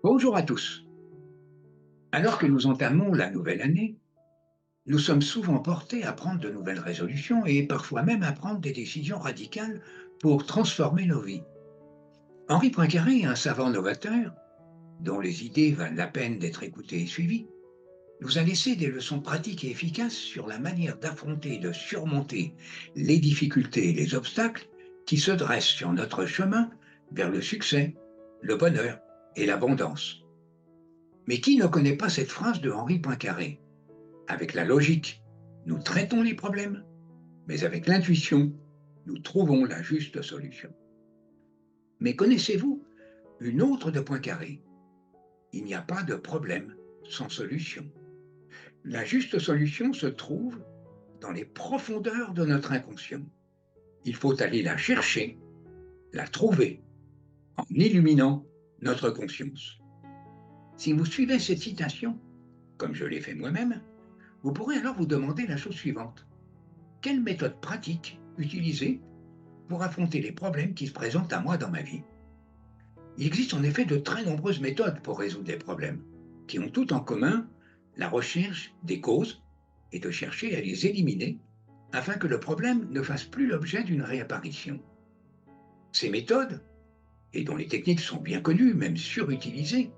Bonjour à tous. Alors que nous entamons la nouvelle année, nous sommes souvent portés à prendre de nouvelles résolutions et parfois même à prendre des décisions radicales pour transformer nos vies. Henri Poincaré, un savant novateur, dont les idées valent la peine d'être écoutées et suivies, nous a laissé des leçons pratiques et efficaces sur la manière d'affronter et de surmonter les difficultés et les obstacles qui se dressent sur notre chemin vers le succès, le bonheur et l'abondance. Mais qui ne connaît pas cette phrase de Henri Poincaré? Avec la logique, nous traitons les problèmes, mais avec l'intuition, nous trouvons la juste solution. Mais connaissez-vous une autre de Poincaré? Il n'y a pas de problème sans solution. La juste solution se trouve dans les profondeurs de notre inconscient. Il faut aller la chercher, la trouver, en illuminant notre conscience. Si vous suivez cette citation, comme je l'ai fait moi-même, vous pourrez alors vous demander la chose suivante. Quelle méthode pratique utiliser pour affronter les problèmes qui se présentent à moi dans ma vie? Il existe en effet de très nombreuses méthodes pour résoudre les problèmes, qui ont toutes en commun la recherche des causes et de chercher à les éliminer afin que le problème ne fasse plus l'objet d'une réapparition. Ces méthodes, et dont les techniques sont bien connues, même surutilisées,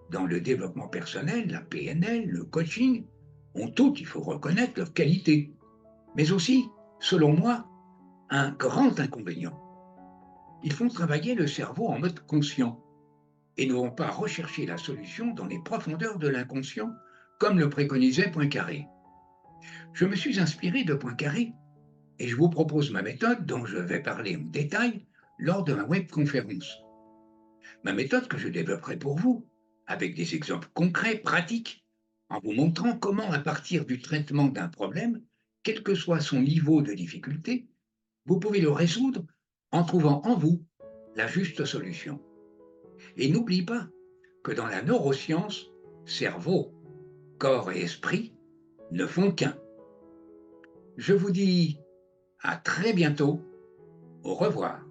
dans le développement personnel, la PNL, le coaching, ont toutes, il faut reconnaître, leurs qualités, mais aussi, selon moi, un grand inconvénient. Ils font travailler le cerveau en mode conscient et ne vont pas rechercher la solution dans les profondeurs de l'inconscient, comme le préconisait Poincaré. Je me suis inspiré de Poincaré et je vous propose ma méthode dont je vais parler en détail lors de ma webconférence. Ma méthode que je développerai pour vous, avec des exemples concrets, pratiques, en vous montrant comment, à partir du traitement d'un problème, quel que soit son niveau de difficulté, vous pouvez le résoudre en trouvant en vous la juste solution. Et n'oublie pas que dans la neuroscience, cerveau, corps et esprit ne font qu'un. Je vous dis à très bientôt. Au revoir.